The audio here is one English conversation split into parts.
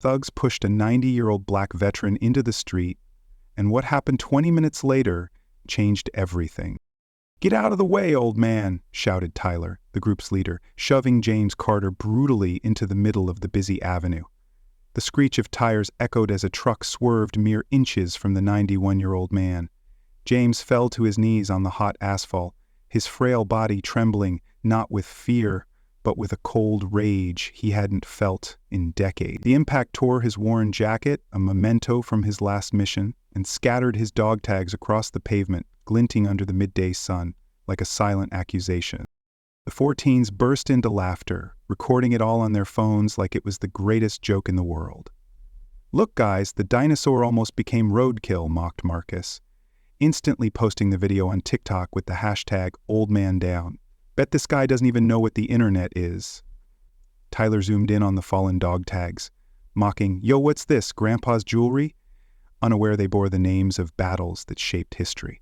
Thugs pushed a 90-year-old black veteran into the street, and what happened 20 minutes later changed everything. "Get out of the way, old man," shouted Tyler, the group's leader, shoving James Carter brutally into the middle of the busy avenue. The screech of tires echoed as a truck swerved mere inches from the 91-year-old man. James fell to his knees on the hot asphalt, his frail body trembling not with fear, but with a cold rage he hadn't felt in decades. The impact tore his worn jacket, a memento from his last mission, and scattered his dog tags across the pavement, glinting under the midday sun, like a silent accusation. The 4 teens burst into laughter, recording it all on their phones like it was the greatest joke in the world. "Look, guys, the dinosaur almost became roadkill," mocked Marcus, instantly posting the video on TikTok with the hashtag #OldManDown. "Bet this guy doesn't even know what the internet is." Tyler zoomed in on the fallen dog tags, mocking, "Yo, what's this, Grandpa's jewelry?" unaware they bore the names of battles that shaped history.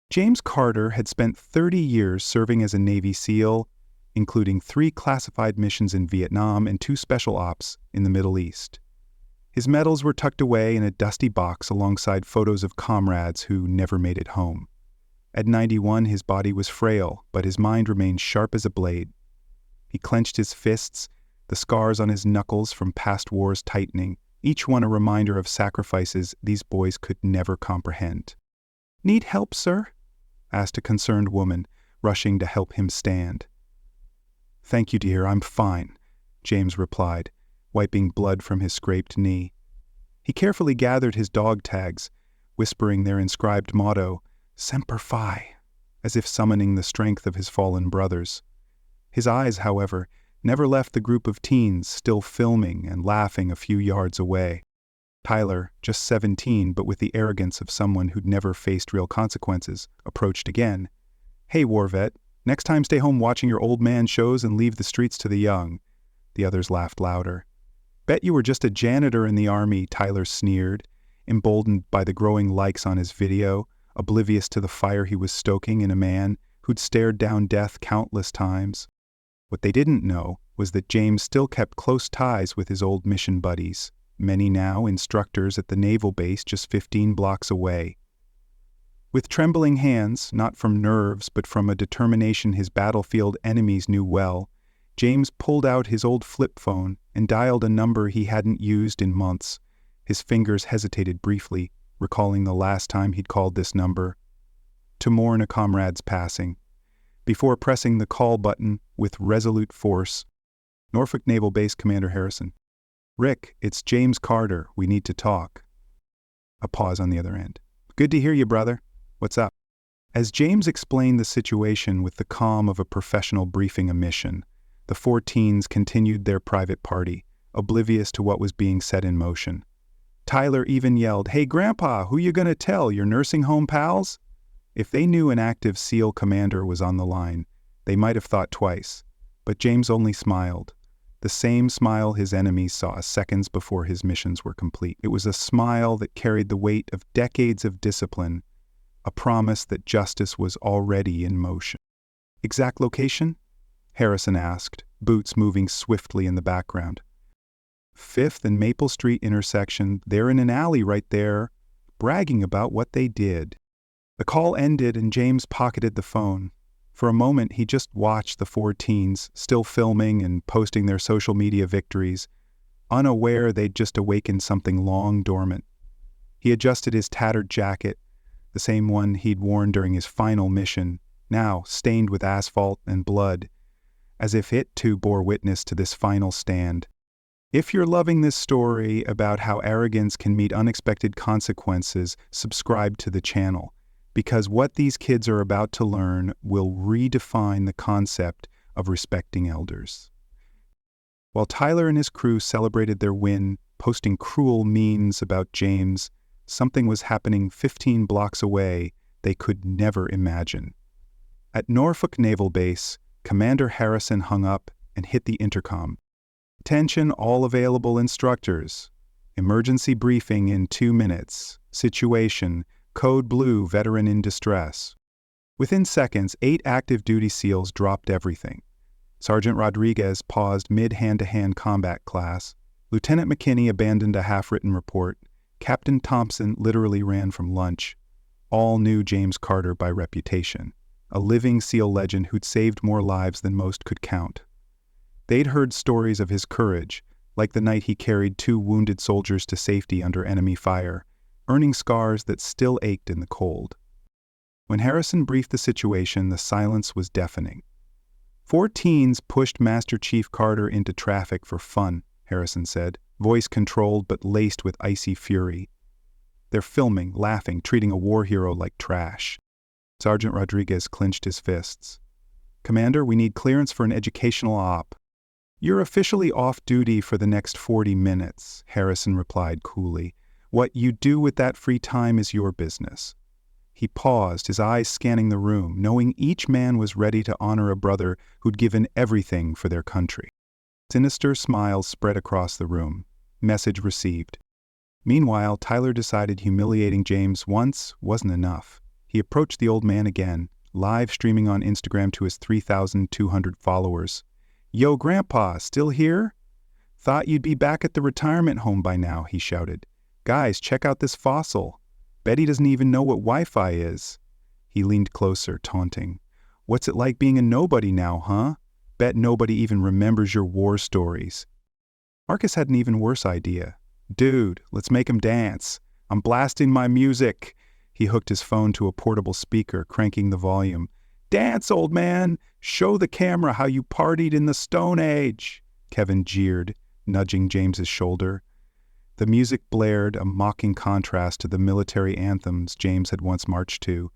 James Carter had spent 30 years serving as a Navy SEAL, including 3 classified missions in Vietnam and 2 special ops in the Middle East. His medals were tucked away in a dusty box alongside photos of comrades who never made it home. At 91, his body was frail, but his mind remained sharp as a blade. He clenched his fists, the scars on his knuckles from past wars tightening, each one a reminder of sacrifices these boys could never comprehend. "Need help, sir?" asked a concerned woman, rushing to help him stand. "Thank you, dear, I'm fine," James replied, wiping blood from his scraped knee. He carefully gathered his dog tags, whispering their inscribed motto, "Semper Fi," as if summoning the strength of his fallen brothers. His eyes, however, never left the group of teens still filming and laughing a few yards away. Tyler, just 17 but with the arrogance of someone who'd never faced real consequences, approached again. "Hey, war vet, next time stay home watching your old man shows and leave the streets to the young." The others laughed louder. "Bet you were just a janitor in the army," Tyler sneered, emboldened by the growing likes on his video, oblivious to the fire he was stoking in a man who'd stared down death countless times. What they didn't know was that James still kept close ties with his old mission buddies, many now instructors at the naval base just 15 blocks away. With trembling hands, not from nerves but from a determination his battlefield enemies knew well, James pulled out his old flip phone and dialed a number he hadn't used in months. His fingers hesitated briefly, recalling the last time he'd called this number, to mourn a comrade's passing, before pressing the call button with resolute force. "Norfolk Naval Base Commander Harrison." "Rick, it's James Carter. We need to talk." A pause on the other end. "Good to hear you, brother. What's up?" As James explained the situation with the calm of a professional briefing a mission, the 4 teens continued their private party, oblivious to what was being set in motion. Tyler even yelled, "Hey, Grandpa, who you gonna tell, your nursing home pals?" If they knew an active SEAL commander was on the line, they might have thought twice, but James only smiled. The same smile his enemies saw seconds before his missions were complete. It was a smile that carried the weight of decades of discipline, a promise that justice was already in motion. "Exact location?" Harrison asked, boots moving swiftly in the background. 5th and Maple Street intersection. They're in an alley right there, bragging about what they did. The call ended and James pocketed the phone. For a moment, he just watched the 4 teens, still filming and posting their social media victories, unaware they'd just awakened something long dormant. He adjusted his tattered jacket, the same one he'd worn during his final mission, now stained with asphalt and blood, as if it too bore witness to this final stand. If you're loving this story about how arrogance can meet unexpected consequences, subscribe to the channel, because what these kids are about to learn will redefine the concept of respecting elders. While Tyler and his crew celebrated their win, posting cruel memes about James, something was happening 15 blocks away they could never imagine. At Norfolk Naval Base, Commander Harrison hung up and hit the intercom. "Attention all available instructors. Emergency briefing in 2 minutes. Situation, Code Blue, veteran in distress." Within seconds, 8 active duty SEALs dropped everything. Sergeant Rodriguez paused mid-hand-to-hand combat class, Lieutenant McKinney abandoned a half-written report. Captain Thompson literally ran from lunch. All knew James Carter by reputation, a living SEAL legend who'd saved more lives than most could count. They'd heard stories of his courage, like the night he carried 2 wounded soldiers to safety under enemy fire, earning scars that still ached in the cold. When Harrison briefed the situation, the silence was deafening. 4 teens pushed Master Chief Carter into traffic for fun, Harrison said, voice controlled but laced with icy fury. They're filming, laughing, treating a war hero like trash. Sergeant Rodriguez clenched his fists. Commander, we need clearance for an educational op. You're officially off duty for the next 40 minutes, Harrison replied coolly. What you do with that free time is your business. He paused, his eyes scanning the room, knowing each man was ready to honor a brother who'd given everything for their country. Sinister smiles spread across the room. Message received. Meanwhile, Tyler decided humiliating James once wasn't enough. He approached the old man again, live streaming on Instagram to his 3,200 followers. Yo, Grandpa, still here? Thought you'd be back at the retirement home by now, he shouted. Guys, check out this fossil. Betty doesn't even know what Wi-Fi is. He leaned closer, taunting. What's it like being a nobody now, huh? Bet nobody even remembers your war stories. Marcus had an even worse idea. Dude, let's make him dance. I'm blasting my music. He hooked his phone to a portable speaker, cranking the volume. Dance, old man! Show the camera how you partied in the Stone Age! Kevin jeered, nudging James's shoulder. The music blared, a mocking contrast to the military anthems James had once marched to,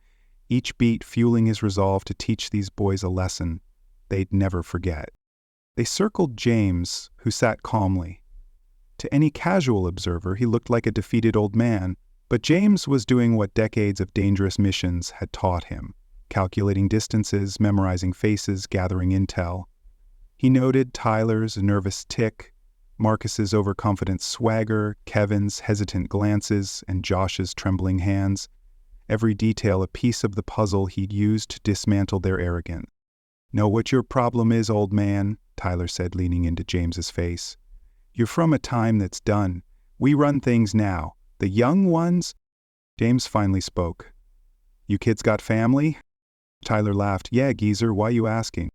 each beat fueling his resolve to teach these boys a lesson they'd never forget. They circled James, who sat calmly. To any casual observer, he looked like a defeated old man, but James was doing what decades of dangerous missions had taught him, calculating distances, memorizing faces, gathering intel. He noted Tyler's nervous tick, Marcus's overconfident swagger, Kevin's hesitant glances, and Josh's trembling hands. Every detail a piece of the puzzle he'd used to dismantle their arrogance. Know what your problem is, old man, Tyler said, leaning into James's face. You're from a time that's done. We run things now. The young ones? James finally spoke. You kids got family? Tyler laughed. Yeah, geezer, why you asking?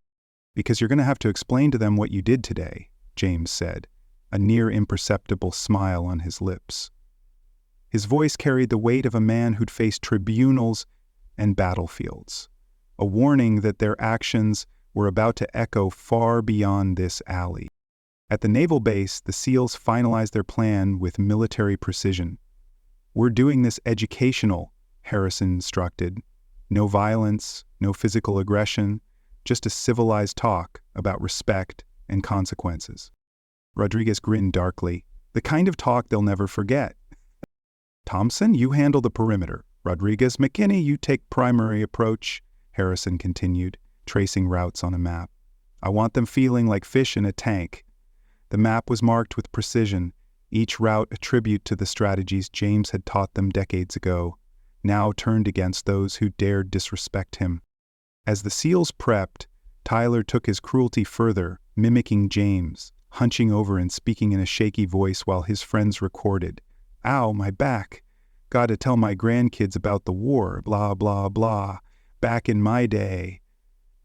Because you're going to have to explain to them what you did today, James said, a near imperceptible smile on his lips. His voice carried the weight of a man who'd faced tribunals and battlefields, a warning that their actions were about to echo far beyond this alley. At the naval base, the SEALs finalized their plan with military precision. We're doing this educational, Harrison instructed. No violence, no physical aggression, just a civilized talk about respect and consequences. Rodriguez grinned darkly. The kind of talk they'll never forget. Thompson, you handle the perimeter. Rodriguez, McKinney, you take primary approach, Harrison continued, tracing routes on a map. I want them feeling like fish in a tank. The map was marked with precision, each route a tribute to the strategies James had taught them decades ago, now turned against those who dared disrespect him. As the SEALs prepped, Tyler took his cruelty further, mimicking James, hunching over and speaking in a shaky voice while his friends recorded. Ow, my back. Gotta tell my grandkids about the war, blah, blah, blah. Back in my day.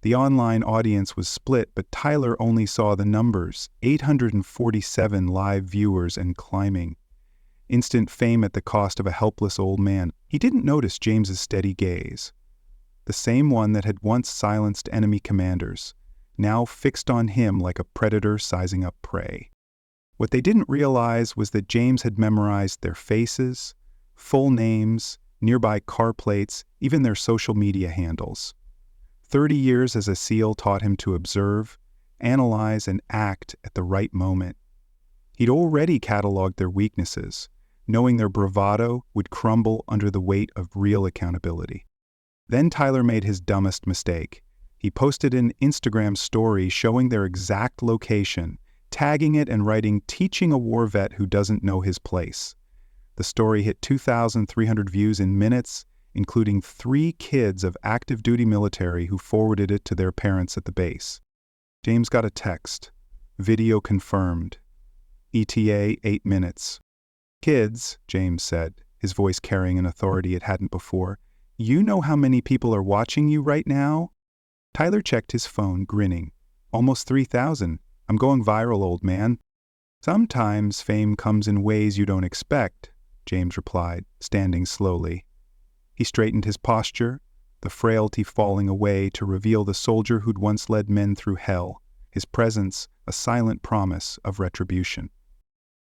The online audience was split, but Tyler only saw the numbers, 847 live viewers and climbing. Instant fame at the cost of a helpless old man. He didn't notice James's steady gaze. The same one that had once silenced enemy commanders, now fixed on him like a predator sizing up prey. What they didn't realize was that James had memorized their faces, full names, nearby car plates, even their social media handles. 30 years as a SEAL taught him to observe, analyze, and act at the right moment. He'd already cataloged their weaknesses, knowing their bravado would crumble under the weight of real accountability. Then Tyler made his dumbest mistake. He posted an Instagram story showing their exact location, tagging it and writing, "Teaching a war vet who doesn't know his place." The story hit 2,300 views in minutes, including 3 kids of active duty military who forwarded it to their parents at the base. James got a text. Video confirmed. ETA 8 minutes. Kids, James said, his voice carrying an authority it hadn't before, you know how many people are watching you right now? Tyler checked his phone, grinning. Almost 3,000. I'm going viral, old man. Sometimes fame comes in ways you don't expect, James replied, standing slowly. He straightened his posture, the frailty falling away to reveal the soldier who'd once led men through hell, his presence a silent promise of retribution.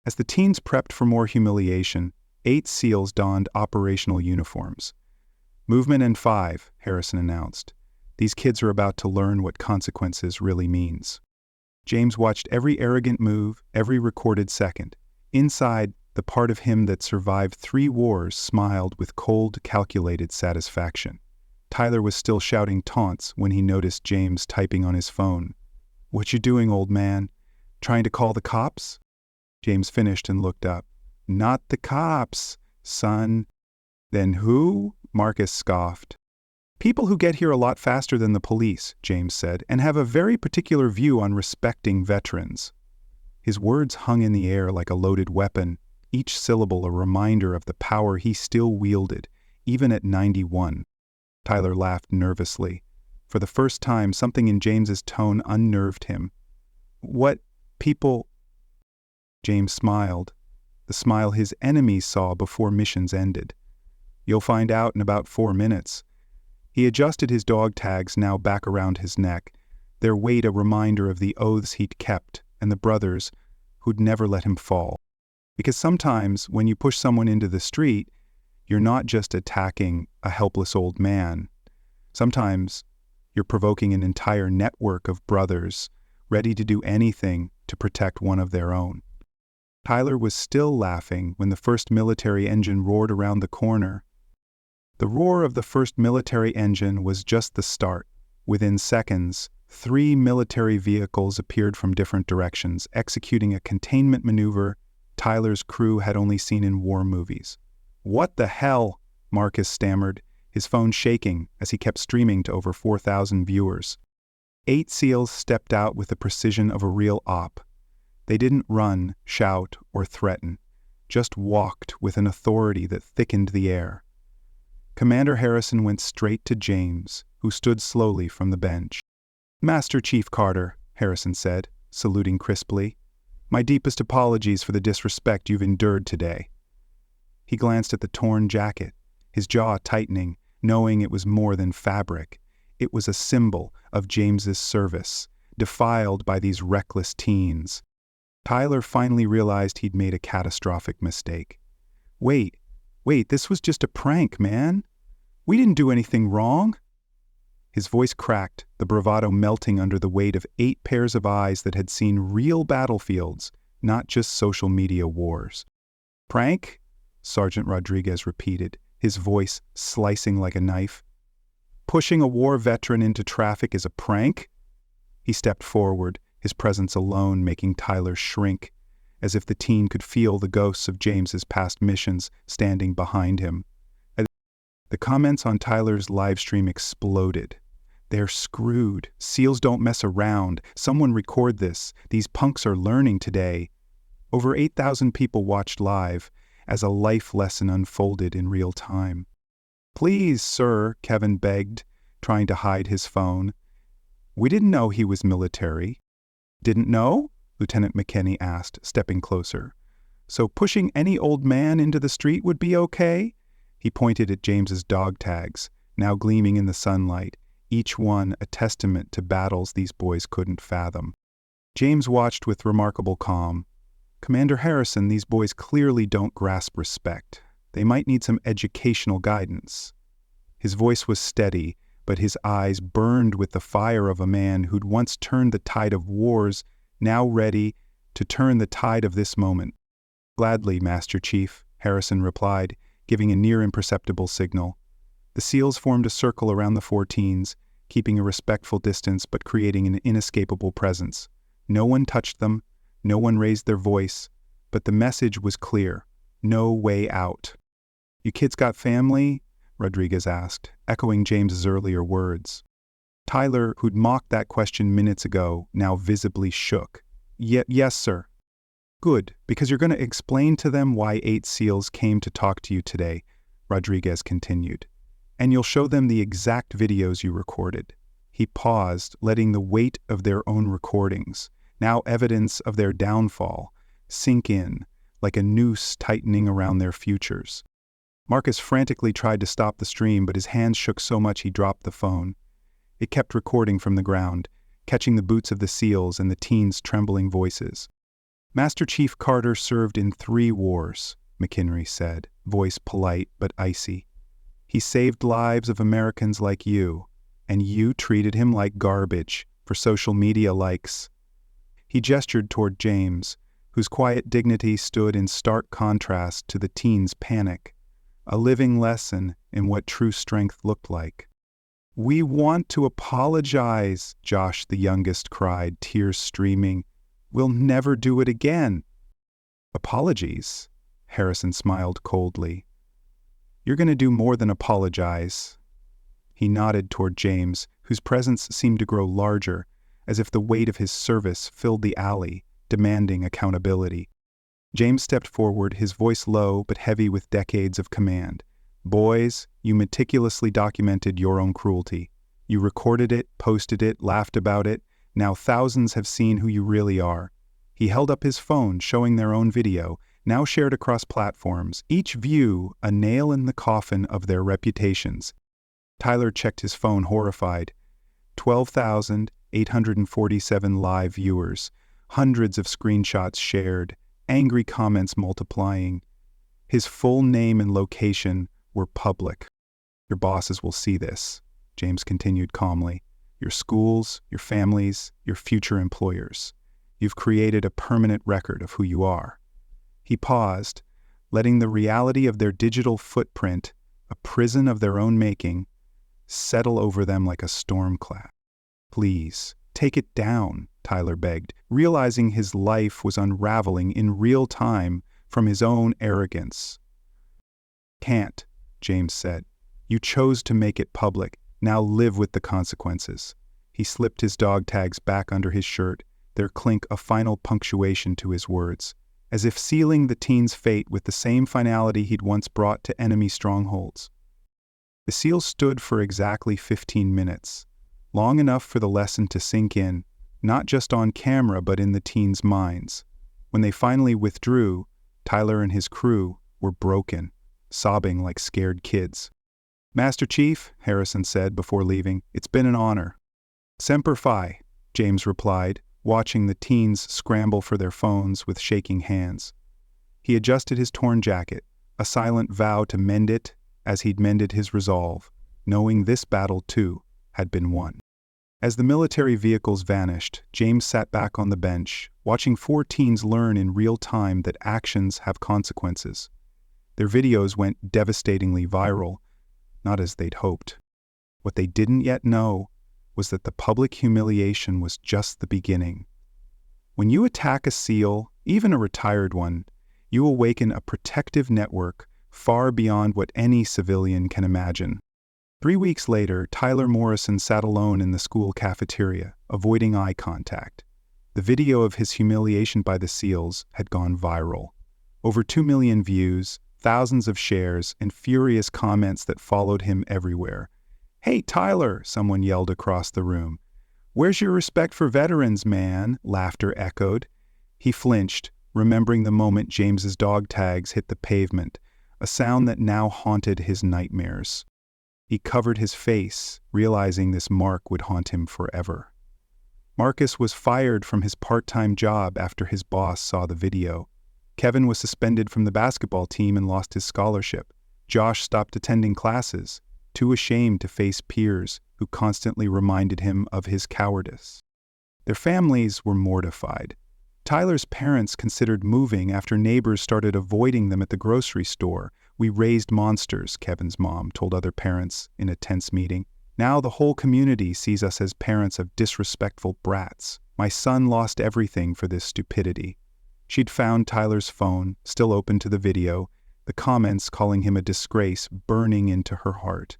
As the teens prepped for more humiliation, 8 SEALs donned operational uniforms. Movement in 5, Harrison announced. These kids are about to learn what consequences really means. James watched every arrogant move, every recorded second. Inside, the part of him that survived 3 wars smiled with cold, calculated satisfaction. Tyler was still shouting taunts when he noticed James typing on his phone. "What you doing, old man? Trying to call the cops?" James finished and looked up. "Not the cops, son." "Then who?" Marcus scoffed. "People who get here a lot faster than the police," James said, "and have a very particular view on respecting veterans." His words hung in the air like a loaded weapon, each syllable a reminder of the power he still wielded, even at 91. Tyler laughed nervously. For the first time, something in James's tone unnerved him. "What people?" James smiled, the smile his enemies saw before missions ended. "You'll find out in about 4 minutes. He adjusted his dog tags now back around his neck, their weight a reminder of the oaths he'd kept and the brothers who'd never let him fall. Because sometimes, when you push someone into the street, you're not just attacking a helpless old man. Sometimes, you're provoking an entire network of brothers ready to do anything to protect one of their own. Tyler was still laughing when the first military engine roared around the corner. The roar of the first military engine was just the start. Within seconds, 3 military vehicles appeared from different directions, executing a containment maneuver Tyler's crew had only seen in war movies. "What the hell?" Marcus stammered, his phone shaking as he kept streaming to over 4,000 viewers. 8 SEALs stepped out with the precision of a real op. They didn't run, shout, or threaten, just walked with an authority that thickened the air. Commander Harrison went straight to James, who stood slowly from the bench. "Master Chief Carter," Harrison said, saluting crisply, "my deepest apologies for the disrespect you've endured today." He glanced at the torn jacket, his jaw tightening, knowing it was more than fabric. It was a symbol of James's service, defiled by these reckless teens. Tyler finally realized he'd made a catastrophic mistake. Wait, this was just a prank, man. We didn't do anything wrong." His voice cracked, the bravado melting under the weight of 8 pairs of eyes that had seen real battlefields, not just social media wars. "Prank?" Sergeant Rodriguez repeated, his voice slicing like a knife. "Pushing a war veteran into traffic is a prank?" He stepped forward, his presence alone making Tyler shrink, as if the teen could feel the ghosts of James's past missions standing behind him. The comments on Tyler's livestream exploded. "They're screwed. SEALs don't mess around. Someone record this. These punks are learning today." Over 8,000 people watched live as a life lesson unfolded in real time. "Please, sir," Kevin begged, trying to hide his phone. "We didn't know he was military." "Didn't know?" Lieutenant McKinney asked, stepping closer. "So pushing any old man into the street would be okay?" He pointed at James's dog tags, now gleaming in the sunlight, each one a testament to battles these boys couldn't fathom. James watched with remarkable calm. "Commander Harrison, these boys clearly don't grasp respect. They might need some educational guidance." His voice was steady, but his eyes burned with the fire of a man who'd once turned the tide of wars, now ready to turn the tide of this moment. "Gladly, Master Chief," Harrison replied, giving a near imperceptible signal. The SEALs formed a circle around the 4 teens, keeping a respectful distance but creating an inescapable presence. No one touched them, no one raised their voice, but the message was clear: no way out. "You kids got family?" Rodriguez asked, echoing James's earlier words. Tyler, who'd mocked that question minutes ago, now visibly shook. Yes, sir." Good, because you're going to explain to them why 8 SEALs came to talk to you today, Rodriguez continued. And you'll show them the exact videos you recorded. He paused, letting the weight of their own recordings, now evidence of their downfall, sink in, like a noose tightening around their futures. Marcus frantically tried to stop the stream, but his hands shook so much he dropped the phone. It kept recording from the ground, catching the boots of the SEALs and the teens' trembling voices. Master Chief Carter served in 3 wars, McHenry said, voice polite but icy. He saved lives of Americans like you, and you treated him like garbage for social media likes. He gestured toward James, whose quiet dignity stood in stark contrast to the teens' panic, a living lesson in what true strength looked like. "We want to apologize," Josh, the youngest, cried, tears streaming. "We'll never do it again." "Apologies?" Harrison smiled coldly. "You're going to do more than apologize." He nodded toward James, whose presence seemed to grow larger, as if the weight of his service filled the alley, demanding accountability. James stepped forward, his voice low but heavy with decades of command. "Boys, you meticulously documented your own cruelty. You recorded it, posted it, laughed about it. Now thousands have seen who you really are." He held up his phone, showing their own video, now shared across platforms, each view a nail in the coffin of their reputations. Tyler checked his phone, horrified. 12,847 live viewers, hundreds of screenshots shared, angry comments multiplying. His full name and location were public. "Your bosses will see this," James continued calmly. "Your schools, your families, your future employers. You've created a permanent record of who you are." He paused, letting the reality of their digital footprint, a prison of their own making, settle over them like a storm cloud. "Please, take it down," Tyler begged, realizing his life was unraveling in real time from his own arrogance. "Can't," James said. "You chose to make it public. Now live with the consequences." He slipped his dog tags back under his shirt, their clink a final punctuation to his words, as if sealing the teen's fate with the same finality he'd once brought to enemy strongholds. The SEALs stood for exactly 15 minutes, long enough for the lesson to sink in, not just on camera but in the teens' minds. When they finally withdrew, Tyler and his crew were broken, sobbing like scared kids. "Master Chief," Harrison said before leaving, "it's been an honor." "Semper Fi," James replied, watching the teens scramble for their phones with shaking hands. He adjusted his torn jacket, a silent vow to mend it as he'd mended his resolve, knowing this battle, too, had been won. As the military vehicles vanished, James sat back on the bench, watching 4 teens learn in real time that actions have consequences. Their videos went devastatingly viral, not as they'd hoped. What they didn't yet know was that the public humiliation was just the beginning. When you attack a SEAL, even a retired one, you awaken a protective network far beyond what any civilian can imagine. 3 weeks later, Tyler Morrison sat alone in the school cafeteria, avoiding eye contact. The video of his humiliation by the SEALs had gone viral. Over 2 million views, thousands of shares, and furious comments that followed him everywhere. "Hey, Tyler," someone yelled across the room. "Where's your respect for veterans, man?" Laughter echoed. He flinched, remembering the moment James's dog tags hit the pavement, a sound that now haunted his nightmares. He covered his face, realizing this mark would haunt him forever. Marcus was fired from his part-time job after his boss saw the video. Kevin was suspended from the basketball team and lost his scholarship. Josh stopped attending classes, too ashamed to face peers who constantly reminded him of his cowardice. Their families were mortified. Tyler's parents considered moving after neighbors started avoiding them at the grocery store. "We raised monsters," Kevin's mom told other parents in a tense meeting. "Now the whole community sees us as parents of disrespectful brats. My son lost everything for this stupidity." She'd found Tyler's phone, still open to the video, the comments calling him a disgrace burning into her heart.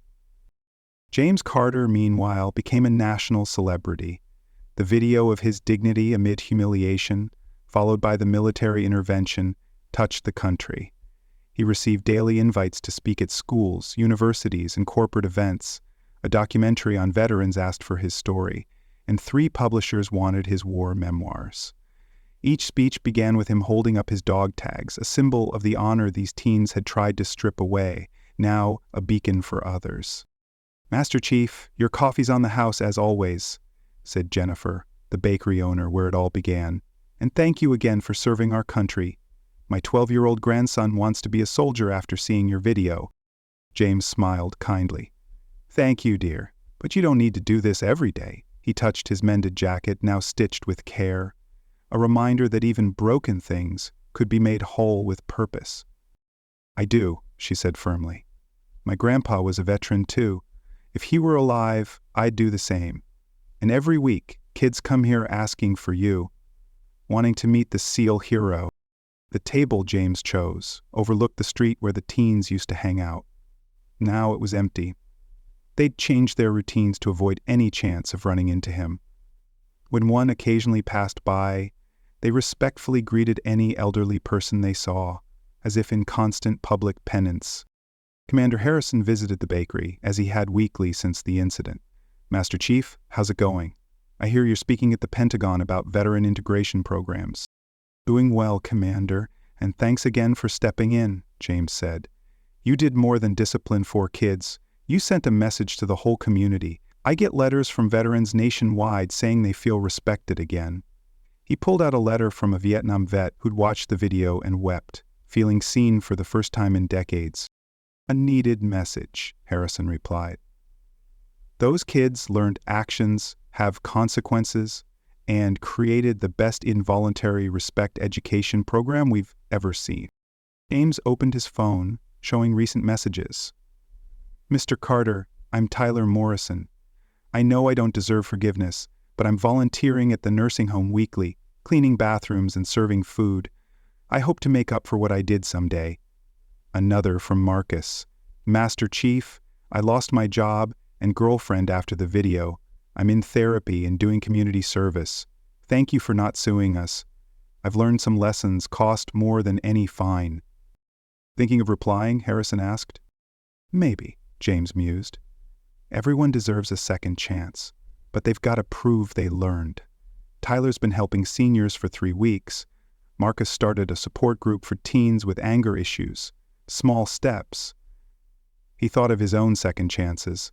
James Carter, meanwhile, became a national celebrity. The video of his dignity amid humiliation, followed by the military intervention, touched the country. He received daily invites to speak at schools, universities, and corporate events. A documentary on veterans asked for his story, and 3 publishers wanted his war memoirs. Each speech began with him holding up his dog tags, a symbol of the honor these teens had tried to strip away, now a beacon for others. "Master Chief, your coffee's on the house as always," said Jennifer, the bakery owner where it all began. "And thank you again for serving our country. My 12-year-old grandson wants to be a soldier after seeing your video." James smiled kindly. "Thank you, dear, but you don't need to do this every day." He touched his mended jacket, now stitched with care, a reminder that even broken things could be made whole with purpose. "I do," she said firmly. "My grandpa was a veteran too. If he were alive, I'd do the same. And every week, kids come here asking for you, wanting to meet the SEAL hero." The table James chose overlooked the street where the teens used to hang out. Now it was empty. They'd changed their routines to avoid any chance of running into him. When one occasionally passed by, they respectfully greeted any elderly person they saw, as if in constant public penance. Commander Harrison visited the bakery, as he had weekly since the incident. "Master Chief, how's it going? I hear you're speaking at the Pentagon about veteran integration programs." "Doing well, Commander, and thanks again for stepping in," James said. "You did more than discipline 4 kids. You sent a message to the whole community. I get letters from veterans nationwide saying they feel respected again." He pulled out a letter from a Vietnam vet who'd watched the video and wept, feeling seen for the first time in decades. "A needed message," Harrison replied. "Those kids learned actions have consequences and created the best involuntary respect education program we've ever seen." James opened his phone, showing recent messages. "Mr. Carter, I'm Tyler Morrison. I know I don't deserve forgiveness, but I'm volunteering at the nursing home weekly, cleaning bathrooms and serving food. I hope to make up for what I did someday." Another from Marcus. "Master Chief, I lost my job and girlfriend after the video. I'm in therapy and doing community service. Thank you for not suing us. I've learned some lessons cost more than any fine." "Thinking of replying?" Harrison asked. "Maybe," James mused. "Everyone deserves a second chance, but they've got to prove they learned. Tyler's been helping seniors for 3 weeks. Marcus started a support group for teens with anger issues. Small steps." He thought of his own second chances,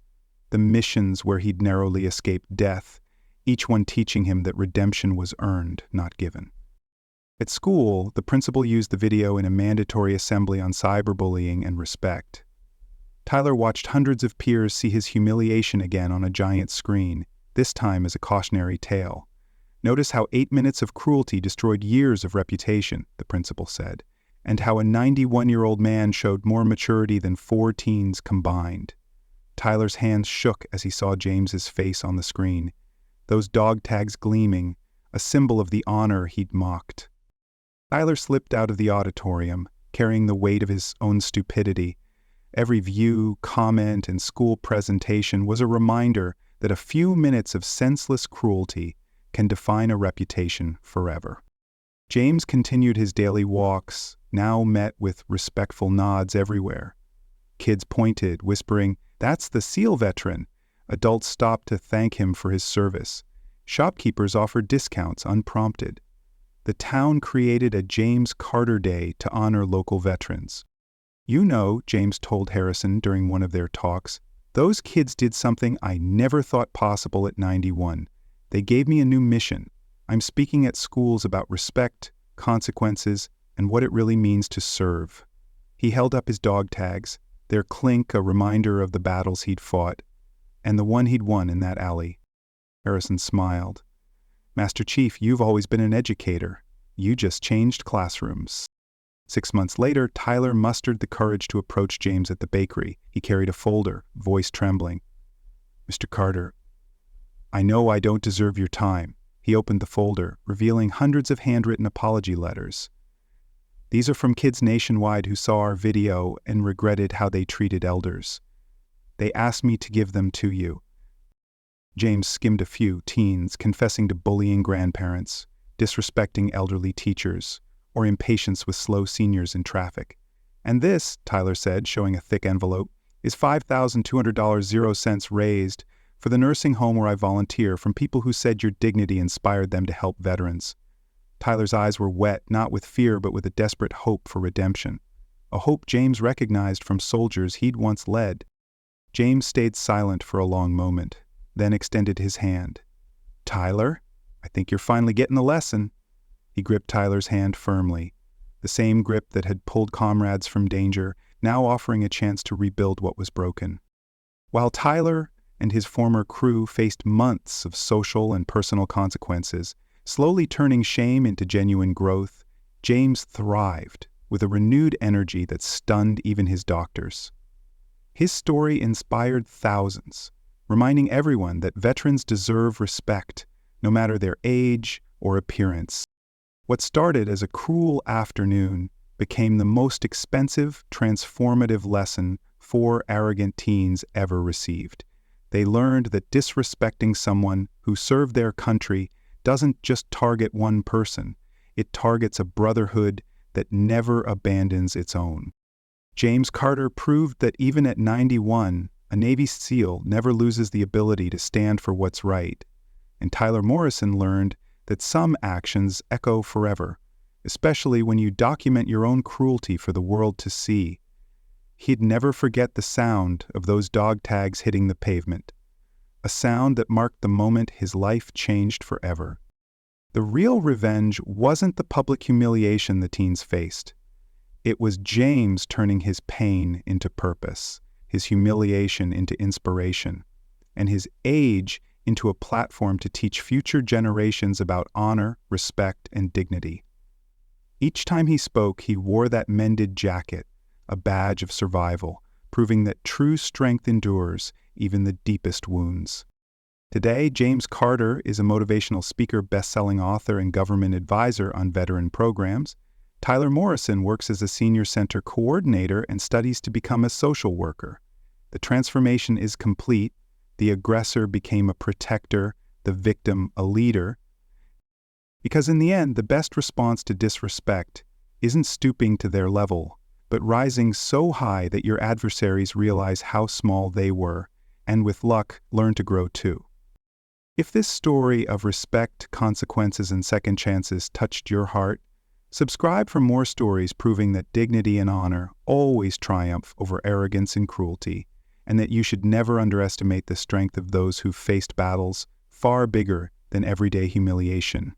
the missions where he'd narrowly escaped death, each one teaching him that redemption was earned, not given. At school, the principal used the video in a mandatory assembly on cyberbullying and respect. Tyler watched hundreds of peers see his humiliation again on a giant screen, this time as a cautionary tale. "Notice how 8 minutes of cruelty destroyed years of reputation," the principal said, "and how a 91-year-old man showed more maturity than 4 teens combined." Tyler's hands shook as he saw James's face on the screen, those dog tags gleaming, a symbol of the honor he'd mocked. Tyler slipped out of the auditorium, carrying the weight of his own stupidity. Every view, comment, and school presentation was a reminder that a few minutes of senseless cruelty can define a reputation forever. James continued his daily walks, now met with respectful nods everywhere. Kids pointed, whispering, "That's the SEAL veteran." Adults stopped to thank him for his service. Shopkeepers offered discounts unprompted. The town created a James Carter Day to honor local veterans. "You know," James told Harrison during one of their talks, "those kids did something I never thought possible at 91. They gave me a new mission. I'm speaking at schools about respect, consequences, and what it really means to serve." He held up his dog tags, their clink a reminder of the battles he'd fought, and the one he'd won in that alley. Harrison smiled. "Master Chief, you've always been an educator. You just changed classrooms." 6 months later, Tyler mustered the courage to approach James at the bakery. He carried a folder, voice trembling. "Mr. Carter, I know I don't deserve your time." He opened the folder, revealing hundreds of handwritten apology letters. "These are from kids nationwide who saw our video and regretted how they treated elders. They asked me to give them to you." James skimmed a few, teens confessing to bullying grandparents, disrespecting elderly teachers, or impatience with slow seniors in traffic. And this, Tyler said, showing a thick envelope, is $5,200.00 raised for the nursing home where I volunteer from people who said your dignity inspired them to help veterans. Tyler's eyes were wet, not with fear, but with a desperate hope for redemption. A hope James recognized from soldiers he'd once led. James stayed silent for a long moment, then extended his hand. "Tyler, I think you're finally getting the lesson." He gripped Tyler's hand firmly, the same grip that had pulled comrades from danger, now offering a chance to rebuild what was broken. While Tyler and his former crew faced months of social and personal consequences, slowly turning shame into genuine growth, James thrived with a renewed energy that stunned even his doctors. His story inspired thousands, reminding everyone that veterans deserve respect, no matter their age or appearance. What started as a cruel afternoon became the most expensive, transformative lesson 4 arrogant teens ever received. They learned that disrespecting someone who served their country doesn't just target one person, it targets a brotherhood that never abandons its own. James Carter proved that even at 91, a Navy SEAL never loses the ability to stand for what's right. And Tyler Morrison learned that some actions echo forever, especially when you document your own cruelty for the world to see. He'd never forget the sound of those dog tags hitting the pavement, a sound that marked the moment his life changed forever. The real revenge wasn't the public humiliation the teens faced. It was James turning his pain into purpose, his humiliation into inspiration, and his age into a platform to teach future generations about honor, respect, and dignity. Each time he spoke, he wore that mended jacket, a badge of survival, proving that true strength endures even the deepest wounds. Today, James Carter is a motivational speaker, best-selling author, and government advisor on veteran programs. Tyler Morrison works as a senior center coordinator and studies to become a social worker. The transformation is complete. The aggressor became a protector, the victim a leader. Because in the end, the best response to disrespect isn't stooping to their level, but rising so high that your adversaries realize how small they were, and with luck, learn to grow too. If this story of respect, consequences, and second chances touched your heart, subscribe for more stories proving that dignity and honor always triumph over arrogance and cruelty, and that you should never underestimate the strength of those who've faced battles far bigger than everyday humiliation.